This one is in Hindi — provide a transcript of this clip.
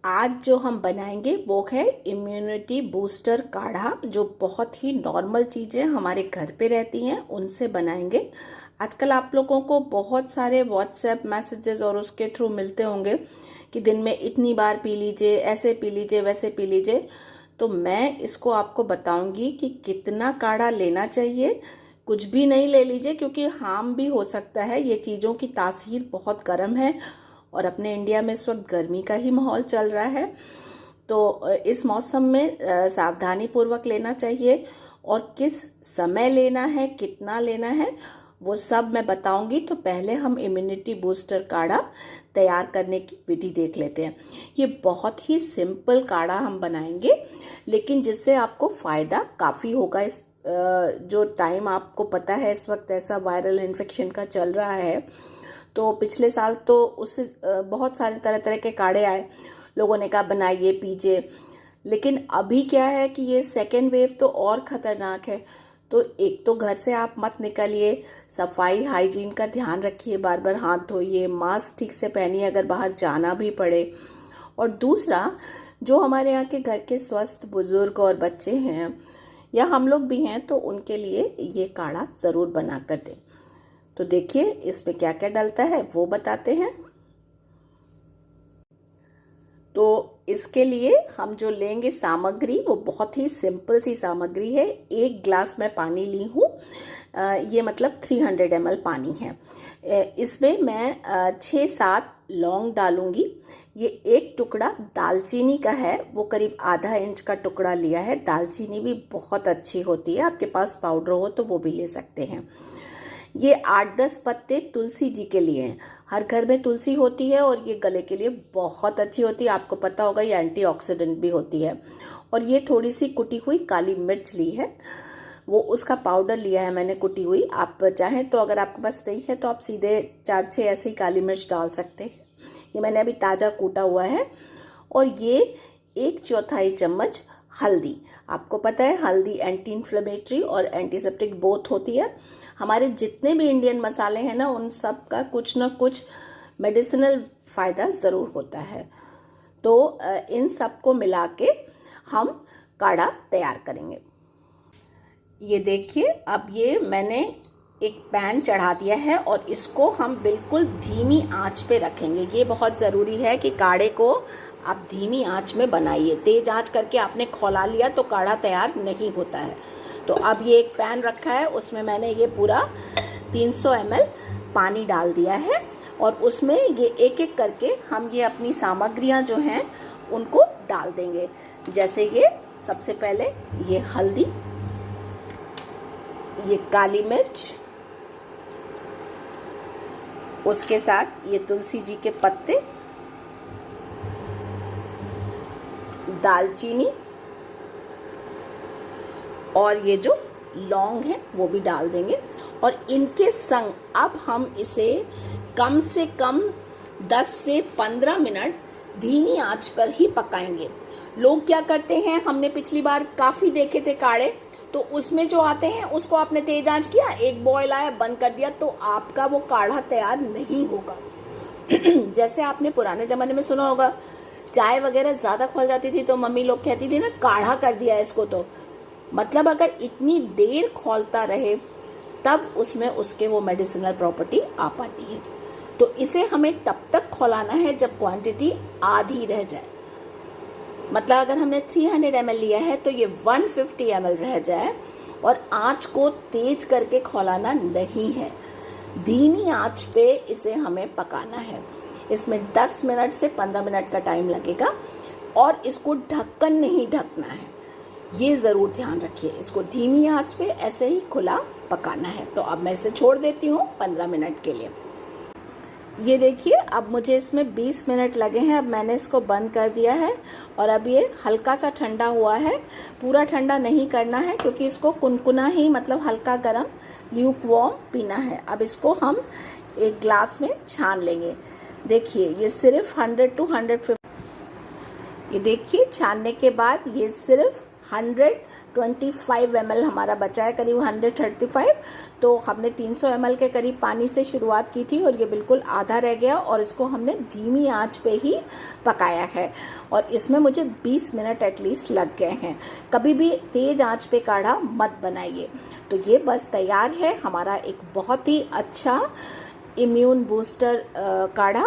आज जो हम बनाएंगे वो है इम्यूनिटी बूस्टर काढ़ा, जो बहुत ही नॉर्मल चीज़ें हमारे घर पे रहती हैं उनसे बनाएंगे। आजकल आप लोगों को बहुत सारे व्हाट्सएप मैसेजेस और उसके थ्रू मिलते होंगे कि दिन में इतनी बार पी लीजिए, ऐसे पी लीजिए, वैसे पी लीजिए। तो मैं इसको आपको बताऊंगी कि कितना काढ़ा लेना चाहिए। कुछ भी नहीं ले लीजिए क्योंकि हार्म भी हो सकता है। ये चीज़ों की तासीर बहुत गर्म है और अपने इंडिया में इस वक्त गर्मी का ही माहौल चल रहा है, तो इस मौसम में सावधानी पूर्वक लेना चाहिए। और किस समय लेना है, कितना लेना है, वो सब मैं बताऊंगी। तो पहले हम इम्यूनिटी बूस्टर काढ़ा तैयार करने की विधि देख लेते हैं। ये बहुत ही सिंपल काढ़ा हम बनाएंगे, लेकिन जिससे आपको फ़ायदा काफ़ी होगा। इस जो टाइम आपको पता है इस वक्त ऐसा वायरल इन्फेक्शन का चल रहा है, तो पिछले साल तो उससे बहुत सारे तरह तरह के काढ़े आए, लोगों ने कहा बनाइए पीजिए। लेकिन अभी क्या है कि ये सेकेंड वेव तो और ख़तरनाक है। तो एक तो घर से आप मत निकलिए, सफाई हाइजीन का ध्यान रखिए, बार बार हाथ धोइए, मास्क ठीक से पहनिए अगर बाहर जाना भी पड़े। और दूसरा, जो हमारे यहाँ के घर के स्वस्थ बुजुर्ग और बच्चे हैं या हम लोग भी हैं, तो उनके लिए ये काढ़ा ज़रूर बना कर दें। तो देखिए इसमें क्या क्या डलता है वो बताते हैं। तो इसके लिए हम जो लेंगे सामग्री वो बहुत ही सिंपल सी सामग्री है। 1 गिलास मैं पानी ली हूँ, ये मतलब 300 ml पानी है। इसमें मैं 6-7 लौंग डालूंगी। ये एक टुकड़ा दालचीनी का है, वो करीब ½ इंच का टुकड़ा लिया है। दालचीनी भी बहुत अच्छी होती है, आपके पास पाउडर हो तो वो भी ले सकते हैं। ये 8-10 पत्ते तुलसी जी के लिए हैं। हर घर में तुलसी होती है और ये गले के लिए बहुत अच्छी होती है, आपको पता होगा ये एंटीऑक्सीडेंट भी होती है। और ये थोड़ी सी कुटी हुई काली मिर्च ली है, वो उसका पाउडर लिया है मैंने कुटी हुई। आप चाहें तो अगर आपके पास नहीं है तो आप सीधे 4-6 ऐसे ही काली मिर्च डाल सकते हैं। ये मैंने अभी ताज़ा कूटा हुआ है। और ये 1/4 चम्मच हल्दी। आपको पता है हल्दी एंटी इन्फ्लेमेटरी और एंटीसेप्टिक बोथ होती है। हमारे जितने भी इंडियन मसाले हैं ना, उन सब का कुछ ना कुछ मेडिसिनल फ़ायदा ज़रूर होता है। तो इन सब को मिला के हम काढ़ा तैयार करेंगे। ये देखिए, अब ये मैंने एक पैन चढ़ा दिया है और इसको हम बिल्कुल धीमी आंच पे रखेंगे। ये बहुत ज़रूरी है कि काढ़े को आप धीमी आंच में बनाइए। तेज़ आंच करके आपने खौला लिया तो काढ़ा तैयार नहीं होता है। तो अब ये एक पैन रखा है, उसमें मैंने ये पूरा 300 ml पानी डाल दिया है और उसमें ये एक एक करके हम ये अपनी सामग्रियां जो हैं उनको डाल देंगे। जैसे ये सबसे पहले ये हल्दी, ये काली मिर्च, उसके साथ ये तुलसी जी के पत्ते, दालचीनी और ये जो लौंग है वो भी डाल देंगे। और इनके संग अब हम इसे कम से कम 10 से 15 मिनट धीमी आंच पर ही पकाएंगे। लोग क्या करते हैं, हमने पिछली बार काफ़ी देखे थे काढ़े, तो उसमें जो आते हैं उसको आपने तेज आंच किया, एक बॉयल आया, बंद कर दिया, तो आपका वो काढ़ा तैयार नहीं होगा। जैसे आपने पुराने ज़माने में सुना होगा, चाय वगैरह ज़्यादा खौल जाती थी तो मम्मी लोग कहती थी ना, काढ़ा कर दिया इसको। तो मतलब अगर इतनी देर खौलता रहे तब उसमें उसके वो मेडिसिनल प्रॉपर्टी आ पाती है। तो इसे हमें तब तक खौलाना है जब क्वांटिटी आधी रह जाए। मतलब अगर हमने 300 ml लिया है तो ये 150 ml रह जाए। और आंच को तेज करके खौलाना नहीं है, धीमी आंच पे इसे हमें पकाना है। इसमें 10 मिनट से 15 मिनट का टाइम लगेगा और इसको ढक्कन नहीं ढकना है, ये ज़रूर ध्यान रखिए। इसको धीमी आंच पे ऐसे ही खुला पकाना है। तो अब मैं इसे छोड़ देती हूँ 15 मिनट के लिए। ये देखिए, अब मुझे इसमें 20 मिनट लगे हैं। अब मैंने इसको बंद कर दिया है और अब ये हल्का सा ठंडा हुआ है। पूरा ठंडा नहीं करना है क्योंकि इसको कुनकुना ही, मतलब हल्का गर्म, ल्यूक वार्म पीना है। अब इसको हम एक ग्लास में छान लेंगे। देखिए ये सिर्फ 100 to 150, ये देखिए छानने के बाद ये सिर्फ 125 ml हमारा बचा है, करीब 135। तो हमने 300 ml के करीब पानी से शुरुआत की थी और ये बिल्कुल आधा रह गया और इसको हमने धीमी आंच पे ही पकाया है और इसमें मुझे 20 मिनट एटलीस्ट लग गए हैं। कभी भी तेज़ आंच पे काढ़ा मत बनाइए। तो ये बस तैयार है हमारा एक बहुत ही अच्छा इम्यून बूस्टर काढ़ा।